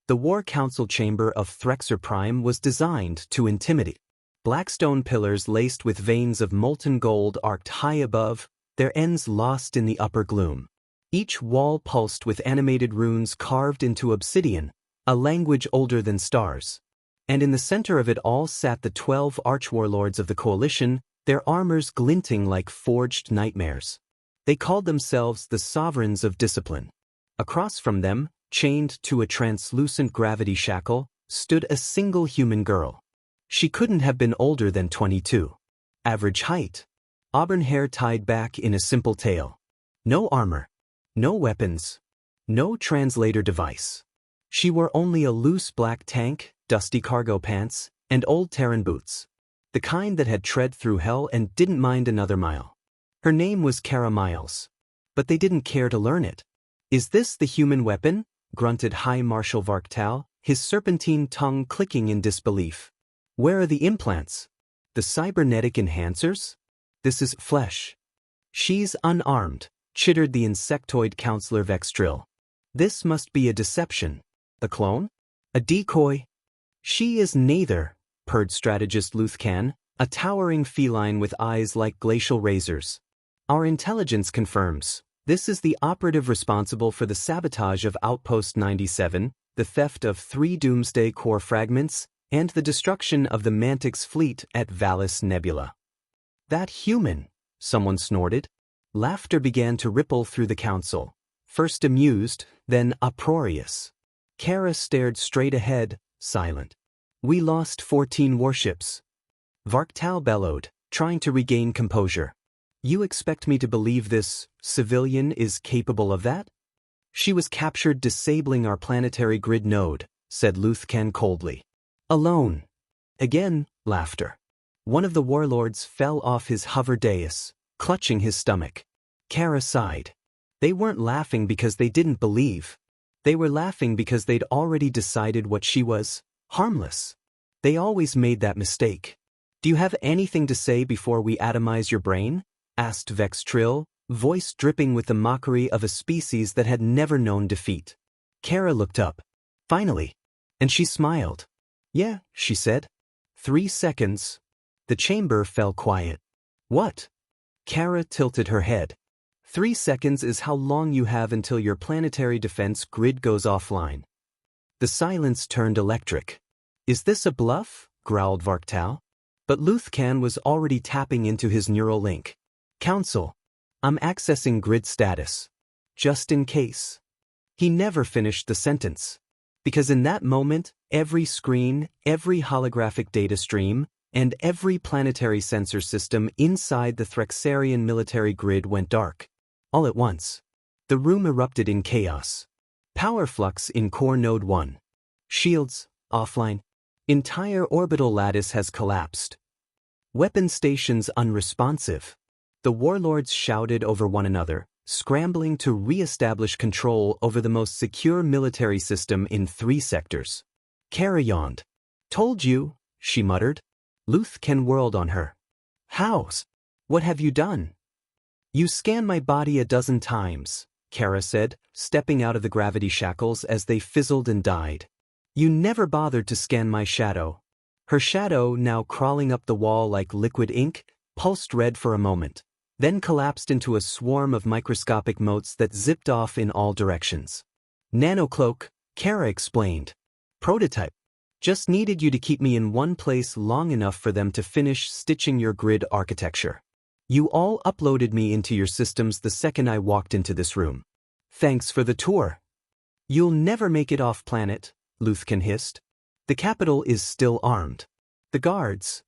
The War Council chamber of Threxer Prime was designed to intimidate. Black stone pillars laced with veins of molten gold arced high above, their ends lost in the upper gloom. Each wall pulsed with animated runes carved into obsidian, a language older than stars. And in the center of it all sat the 12 archwarlords of the coalition, their armors glinting like forged nightmares. They called themselves the Sovereigns of Discipline. Across from them, chained to a translucent gravity shackle, stood a single human girl. She couldn't have been older than 22. Average height. Auburn hair tied back in a simple tail. No armor. No weapons. No translator device. She wore only a loose black tank, dusty cargo pants, and old Terran boots. The kind that had tread through hell and didn't mind another mile. Her name was Myles. But they didn't care to learn it. "Is this the human weapon?" grunted High Marshal Varktal, his serpentine tongue clicking in disbelief. "Where are the implants? The cybernetic enhancers? This is flesh." "She's unarmed," chittered the insectoid counselor Vextril. "This must be a deception. A clone? A decoy?" "She is neither," purred strategist Luthcan, a towering feline with eyes like glacial razors. "Our intelligence confirms. This is the operative responsible for the sabotage of Outpost 97, the theft of 3 Doomsday core fragments, and the destruction of the Mantix fleet at Vallis Nebula." "That human," someone snorted. Laughter began to ripple through the council, first amused, then uproarious. Kara stared straight ahead, silent. "We lost 14 warships." Varktal bellowed, trying to regain composure. "You expect me to believe this civilian is capable of that?" "She was captured disabling our planetary grid node," said Luthcan coldly. "Alone." Again, laughter. One of the warlords fell off his hover dais, clutching his stomach. Kara sighed. They weren't laughing because they didn't believe. They were laughing because they'd already decided what she was: harmless. They always made that mistake. "Do you have anything to say before we atomize your brain?" asked Vextril, voice dripping with the mockery of a species that had never known defeat. Kara looked up. Finally. And she smiled. "Yeah," she said. 3 seconds. The chamber fell quiet. "What?" Kara tilted her head. 3 seconds is how long you have until your planetary defense grid goes offline. The silence turned electric. "Is this a bluff?" growled Varktal. But Luthcan was already tapping into his neural link. "Council, I'm accessing grid status. Just in case." He never finished the sentence. Because in that moment, every screen, every holographic data stream, and every planetary sensor system inside the Threxarian military grid went dark. All at once. The room erupted in chaos. Power flux in core node 1. Shields, offline. Entire orbital lattice has collapsed. Weapon stations unresponsive. The warlords shouted over one another, scrambling to re-establish control over the most secure military system in 3 sectors. Kara yawned. "Told you," she muttered. Luthcan whirled on her. "House? What have you done?" "You scanned my body a dozen times," Kara said, stepping out of the gravity shackles as they fizzled and died. "You never bothered to scan my shadow." Her shadow, now crawling up the wall like liquid ink, pulsed red for a moment, then collapsed into a swarm of microscopic motes that zipped off in all directions. "Nanocloak," Kara explained. "Prototype. Just needed you to keep me in one place long enough for them to finish stitching your grid architecture. You all uploaded me into your systems the second I walked into this room. Thanks for the tour." "You'll never make it off planet," Luthcan hissed. "The capital is still armed. The guards."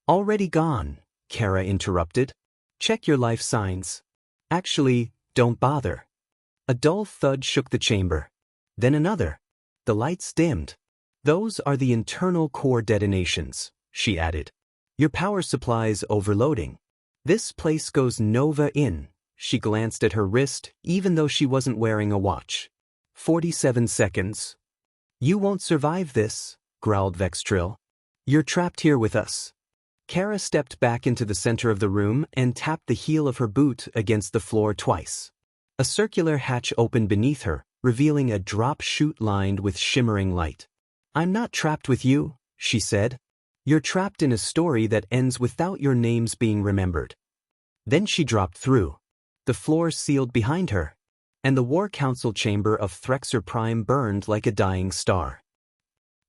"Already gone," Kara interrupted. "Check your life signs. Actually, don't bother." A dull thud shook the chamber. Then another. The lights dimmed. "Those are the internal core detonations," she added. "Your power supply's overloading. This place goes nova in." She glanced at her wrist, even though she wasn't wearing a watch. 47 seconds. "You won't survive this," growled Vextril. "You're trapped here with us." Kara stepped back into the center of the room and tapped the heel of her boot against the floor twice. A circular hatch opened beneath her, revealing a drop chute lined with shimmering light. "I'm not trapped with you," she said. "You're trapped in a story that ends without your names being remembered." Then she dropped through. The floor sealed behind her, and the War Council chamber of Threxer Prime burned like a dying star.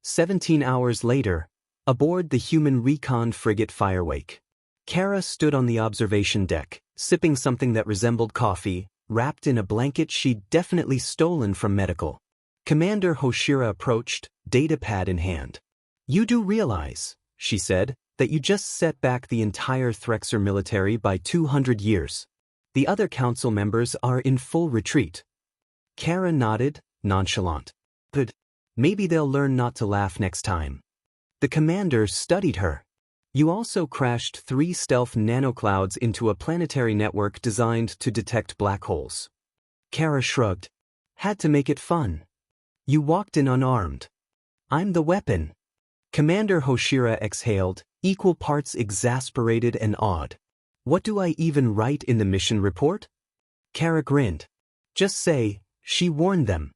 17 hours later, aboard the human recon frigate Firewake, Kara stood on the observation deck, sipping something that resembled coffee, wrapped in a blanket she'd definitely stolen from medical. Commander Hoshira approached, datapad in hand. "You do realize," she said, "that you just set back the entire Threxer military by 200 years. The other council members are in full retreat." Kara nodded, nonchalant. "Good. Maybe they'll learn not to laugh next time." The commander studied her. "You also crashed 3 stealth nanoclouds into a planetary network designed to detect black holes." Kara shrugged. "Had to make it fun." "You walked in unarmed." "I'm the weapon." Commander Hoshira exhaled, equal parts exasperated and awed. "What do I even write in the mission report?" Kara grinned. "Just say, she warned them."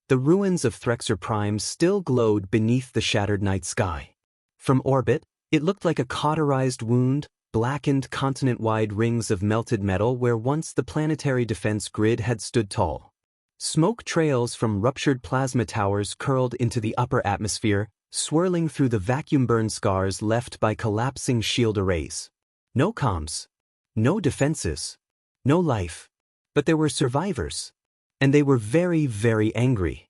The ruins of Threxer Prime still glowed beneath the shattered night sky. From orbit, it looked like a cauterized wound, blackened continent-wide rings of melted metal where once the planetary defense grid had stood tall. Smoke trails from ruptured plasma towers curled into the upper atmosphere, swirling through the vacuum burn scars left by collapsing shield arrays. No comms. No defenses. No life. But there were survivors. And they were very, very angry.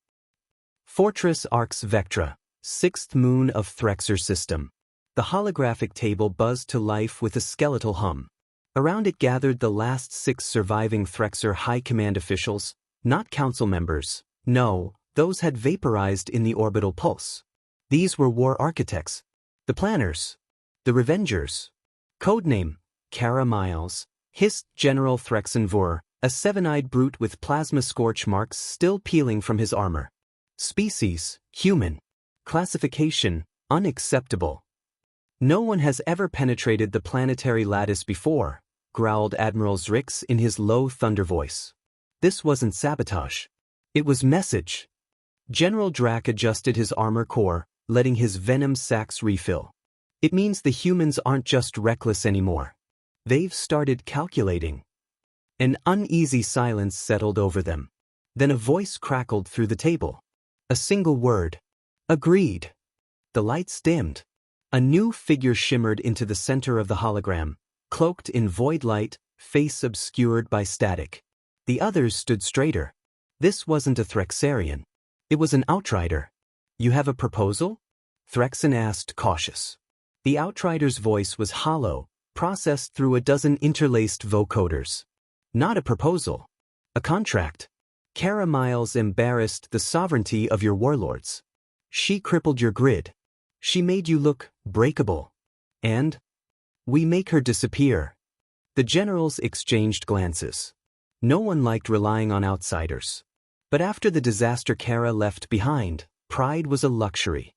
Fortress Arx Vectra, 6th moon of Threxer system. The holographic table buzzed to life with a skeletal hum. Around it gathered the last 6 surviving Threxer High Command officials, not council members. No, those had vaporized in the orbital pulse. These were war architects. The planners. The revengers. Codename, Kara Myles, hissed General Threxenvor, a 7-eyed brute with plasma scorch marks still peeling from his armor. Species, human. Classification, unacceptable. "No one has ever penetrated the planetary lattice before," growled Admiral Zrix in his low thunder voice. This wasn't sabotage. It was message. General Drac adjusted his armor core, letting his venom sacs refill. "It means the humans aren't just reckless anymore. They've started calculating." An uneasy silence settled over them. Then a voice crackled through the table. A single word. "Agreed." The lights dimmed. A new figure shimmered into the center of the hologram, cloaked in void light, face obscured by static. The others stood straighter. This wasn't a Threxarian. It was an outrider. "You have a proposal?" Threxen asked, cautious. The outrider's voice was hollow, processed through a dozen interlaced vocoders. "Not a proposal. A contract." Kara Myles embarrassed the sovereignty of your warlords. She crippled your grid. She made you look breakable. And we make her disappear. The generals exchanged glances. No one liked relying on outsiders. But after the disaster Kara left behind, pride was a luxury.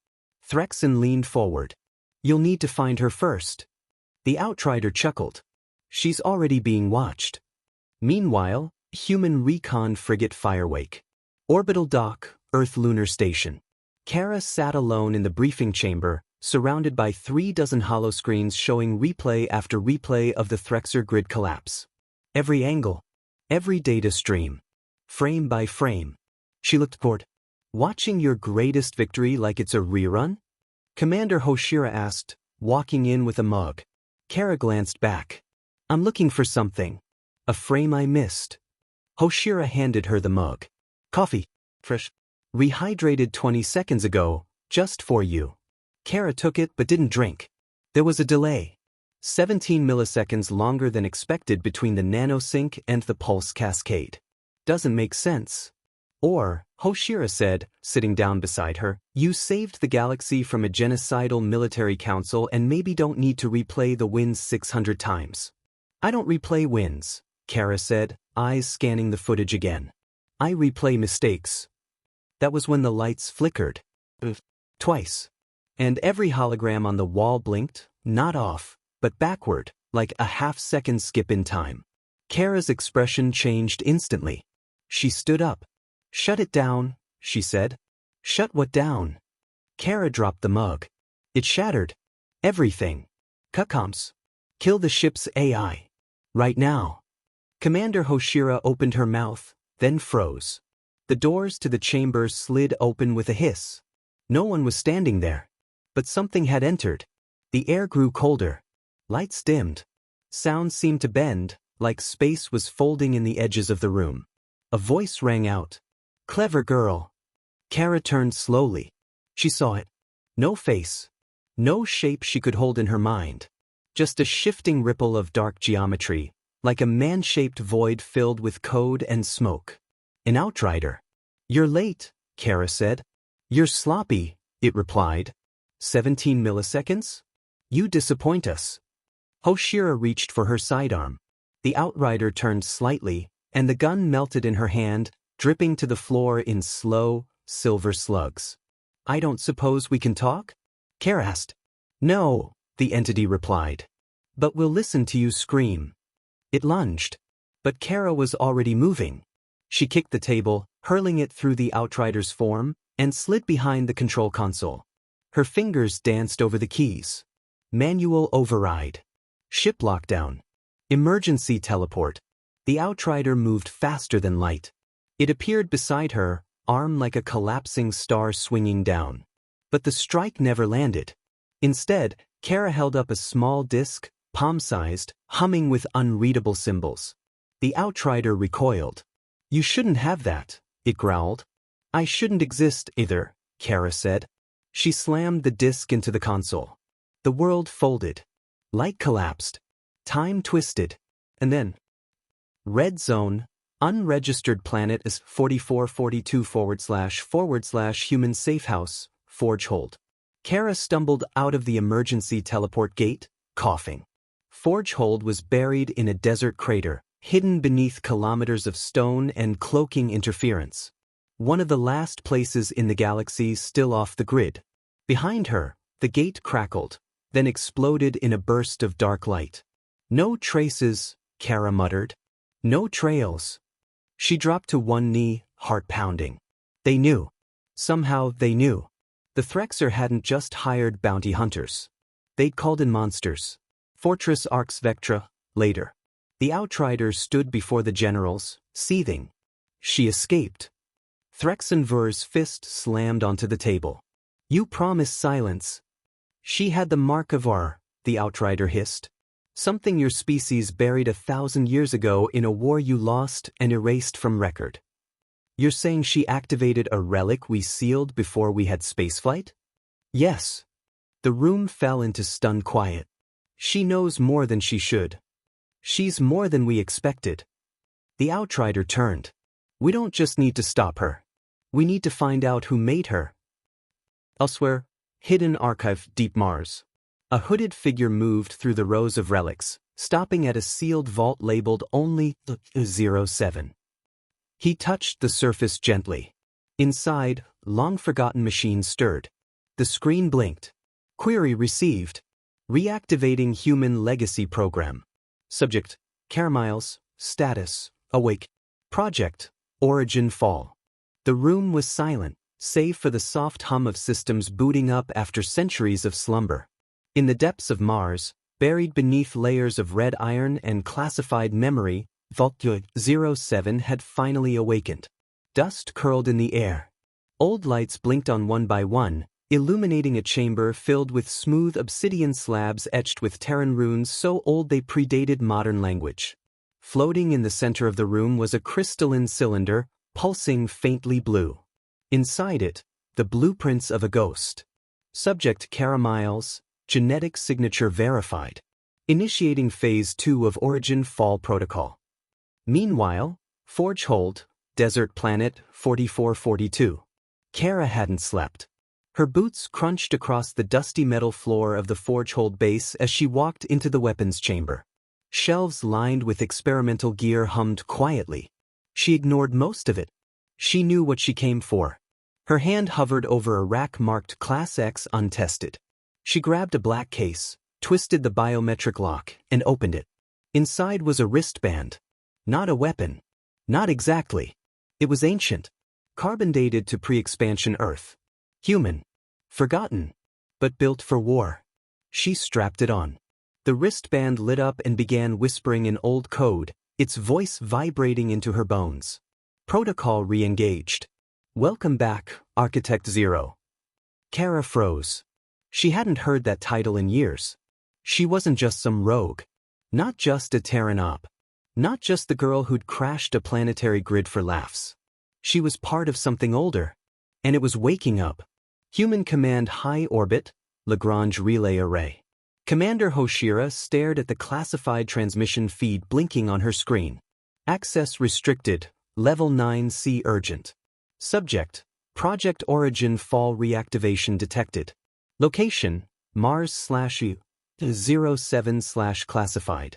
Threxen leaned forward. "You'll need to find her first." The outrider chuckled. "She's already being watched." Meanwhile, human recon frigate Firewake. Orbital dock, Earth Lunar Station. Kara sat alone in the briefing chamber, surrounded by 36 holoscreens showing replay after replay of the Threxer grid collapse. Every angle. Every data stream. Frame by frame. She looked bored. "Watching your greatest victory like it's a rerun?" Commander Hoshira asked, walking in with a mug. Kara glanced back. "I'm looking for something. A frame I missed." Hoshira handed her the mug. "Coffee. Fresh. Rehydrated 20 seconds ago, just for you." Kara took it but didn't drink. There was a delay. 17 milliseconds longer than expected between the nanosync and the pulse cascade. "Doesn't make sense." "Or," Hoshira said, sitting down beside her, "you saved the galaxy from a genocidal military council and maybe don't need to replay the wins 600 times. "I don't replay wins," Kara said, eyes scanning the footage again. "I replay mistakes." That was when the lights flickered. Twice. And every hologram on the wall blinked, not off, but backward, like a half-second skip in time. Kara's expression changed instantly. She stood up. Shut it down, she said. Shut what down? Kara dropped the mug. It shattered. Everything. Cut comms. Kill the ship's AI. Right now. Commander Hoshira opened her mouth, then froze. The doors to the chamber slid open with a hiss. No one was standing there. But something had entered. The air grew colder. Lights dimmed. Sound seemed to bend, like space was folding in the edges of the room. A voice rang out. Clever girl. Kara turned slowly. She saw it. No face. No shape she could hold in her mind. Just a shifting ripple of dark geometry, like a man-shaped void filled with code and smoke. An outrider. You're late, Kara said. You're sloppy, it replied. 17 milliseconds? You disappoint us. Hoshira reached for her sidearm. The outrider turned slightly, and the gun melted in her hand, dripping to the floor in slow, silver slugs. I don't suppose we can talk? Kara asked. No, the entity replied. But we'll listen to you scream. It lunged. But Kara was already moving. She kicked the table, hurling it through the outrider's form, and slid behind the control console. Her fingers danced over the keys. Manual override. Ship lockdown. Emergency teleport. The outrider moved faster than light. It appeared beside her, arm like a collapsing star swinging down. But the strike never landed. Instead, Kara held up a small disc, palm-sized, humming with unreadable symbols. The outrider recoiled. You shouldn't have that, it growled. I shouldn't exist either, Kara said. She slammed the disc into the console. The world folded. Light collapsed. Time twisted. And then. Red zone. Unregistered planet is 4442//human safe house, Forge hold. Kara stumbled out of the emergency teleport gate, coughing. Forge hold was buried in a desert crater, hidden beneath kilometers of stone and cloaking interference. One of the last places in the galaxy still off the grid. Behind her, the gate crackled, then exploded in a burst of dark light. No traces, Kara muttered. No trails. She dropped to one knee, heart pounding. They knew. Somehow they knew. The Threxer hadn't just hired bounty hunters. They'd called in monsters. Fortress Arx Vectra, later. The Outriders stood before the generals, seething. She escaped. Threxenvur's fist slammed onto the table. You promised silence. She had the mark of R, the Outrider hissed. Something your species buried 1,000 years ago in a war you lost and erased from record. You're saying she activated a relic we sealed before we had spaceflight? Yes. The room fell into stunned quiet. She knows more than she should. She's more than we expected. The Outrider turned. We don't just need to stop her. We need to find out who made her. Elsewhere, hidden archive, Deep Mars. A hooded figure moved through the rows of relics, stopping at a sealed vault labeled only 07. He touched the surface gently. Inside, long-forgotten machines stirred. The screen blinked. Query received. Reactivating human legacy program. Subject, Myles. Status, awake. Project, origin fall. The room was silent, save for the soft hum of systems booting up after centuries of slumber. In the depths of Mars, buried beneath layers of red iron and classified memory, Vault 07 had finally awakened. Dust curled in the air. Old lights blinked on one by one, illuminating a chamber filled with smooth obsidian slabs etched with Terran runes so old they predated modern language. Floating in the center of the room was a crystalline cylinder, pulsing faintly blue. Inside it, the blueprints of a ghost. Subject Myles, genetic signature verified. Initiating Phase 2 of Origin Fall Protocol. Meanwhile, Forge hold, desert planet 4442. Kara hadn't slept. Her boots crunched across the dusty metal floor of the Forge hold base as she walked into the weapons chamber. Shelves lined with experimental gear hummed quietly. She ignored most of it. She knew what she came for. Her hand hovered over a rack marked Class X untested. She grabbed a black case, twisted the biometric lock, and opened it. Inside was a wristband. Not a weapon. Not exactly. It was ancient. Carbon dated to pre-expansion Earth. Human. Forgotten. But built for war. She strapped it on. The wristband lit up and began whispering in old code, its voice vibrating into her bones. Protocol re-engaged. Welcome back, Architect Zero. Kara froze. She hadn't heard that title in years. She wasn't just some rogue. Not just a Terran op. Not just the girl who'd crashed a planetary grid for laughs. She was part of something older. And it was waking up. Human Command High Orbit, Lagrange Relay Array. Commander Hoshira stared at the classified transmission feed blinking on her screen. Access restricted, Level 9C urgent. Subject, Project Origin Fall reactivation detected. Location, Mars/U-07/classified.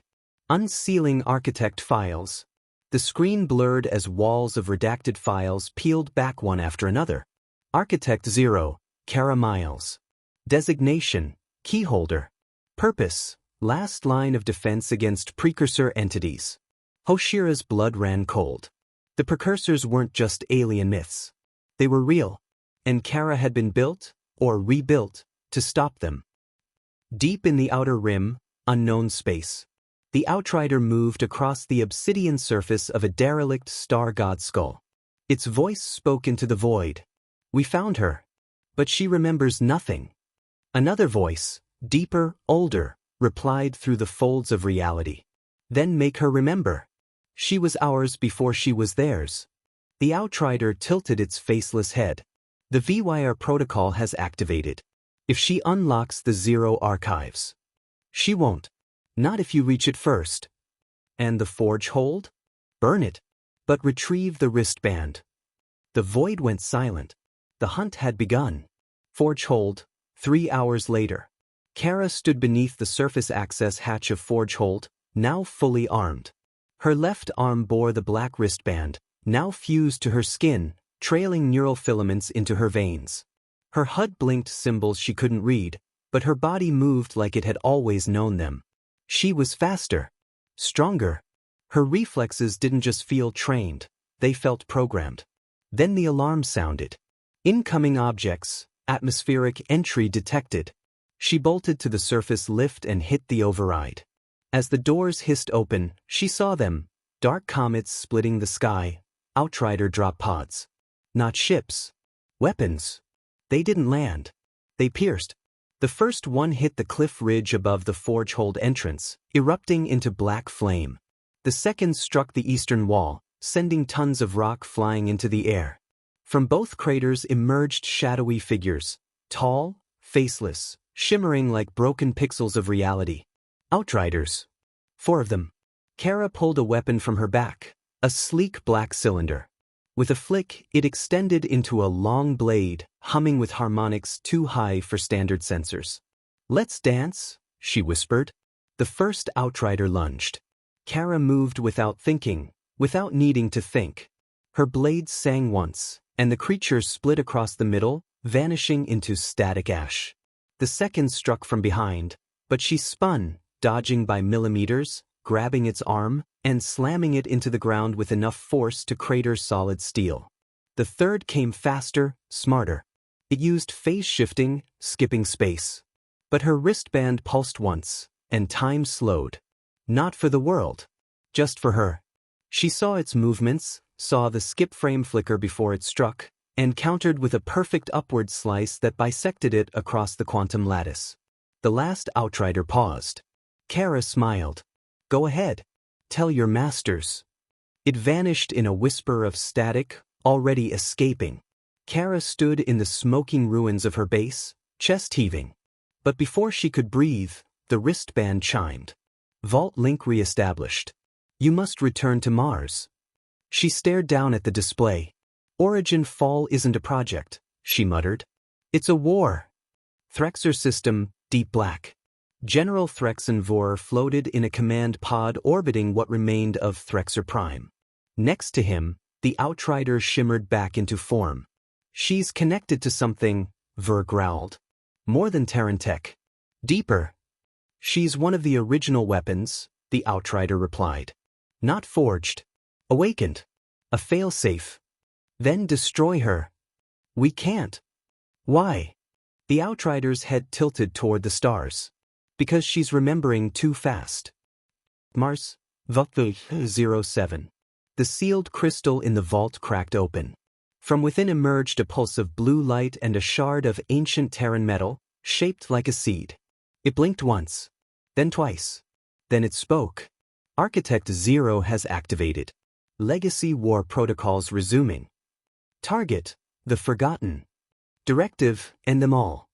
Unsealing architect files. The screen blurred as walls of redacted files peeled back one after another. Architect 0, Kara Myles. Designation, Keyholder. Purpose, last line of defense against precursor entities. Hoshira's blood ran cold. The precursors weren't just alien myths. They were real. And Kara had been built, or rebuilt, to stop them. Deep in the outer rim, unknown space. The Outrider moved across the obsidian surface of a derelict star god skull. Its voice spoke into the void. We found her. But she remembers nothing. Another voice, deeper, older, replied through the folds of reality. Then make her remember. She was ours before she was theirs. The Outrider tilted its faceless head. The V-Wire protocol has activated. If she unlocks the Zero archives. She won't. Not if you reach it first. And the forge hold? Burn it. But retrieve the wristband. The void went silent. The hunt had begun. Forge hold, 3 hours later. Kara stood beneath the surface access hatch of Forge hold, now fully armed. Her left arm bore the black wristband, now fused to her skin, trailing neural filaments into her veins. Her HUD blinked symbols she couldn't read, but her body moved like it had always known them. She was faster. Stronger. Her reflexes didn't just feel trained, they felt programmed. Then the alarm sounded. Incoming objects, atmospheric entry detected. She bolted to the surface lift and hit the override. As the doors hissed open, she saw them, dark comets splitting the sky, Outrider drop pods. Not ships. Weapons. They didn't land. They pierced. The first one hit the cliff ridge above the forge hold entrance, erupting into black flame. The second struck the eastern wall, sending tons of rock flying into the air. From both craters emerged shadowy figures, tall, faceless, shimmering like broken pixels of reality. Outriders. 4 of them. Kara pulled a weapon from her back, a sleek black cylinder. With a flick, it extended into a long blade, humming with harmonics too high for standard sensors. Let's dance, she whispered. The first Outrider lunged. Kara moved without thinking, without needing to think. Her blade sang once, and the creature split across the middle, vanishing into static ash. The second struck from behind, but she spun, dodging by millimeters, grabbing its arm, and slamming it into the ground with enough force to crater solid steel. The third came faster, smarter. It used phase shifting, skipping space. But her wristband pulsed once, and time slowed. Not for the world. Just for her. She saw its movements, saw the skip frame flicker before it struck, and countered with a perfect upward slice that bisected it across the quantum lattice. The last Outrider paused. Kara smiled. Go ahead. Tell your masters. It vanished in a whisper of static, already escaping. Kara stood in the smoking ruins of her base, chest heaving. But before she could breathe, the wristband chimed. Vault link reestablished. You must return to Mars. She stared down at the display. Origin Fall isn't a project, she muttered. It's a war. Threxer system, deep black. General Threxen Vor floated in a command pod orbiting what remained of Threxer Prime. Next to him, the Outrider shimmered back into form. She's connected to something, Ver growled. More than Terran tech. Deeper. She's one of the original weapons, the Outrider replied. Not forged. Awakened. A failsafe. Then destroy her. We can't. Why? The Outrider's head tilted toward the stars. Because she's remembering too fast. Mars, V07. The sealed crystal in the vault cracked open. From within emerged a pulse of blue light and a shard of ancient Terran metal, shaped like a seed. It blinked once. Then twice. Then it spoke. Architect Zero has activated. Legacy War protocols resuming. Target, the Forgotten. Directive, end them all.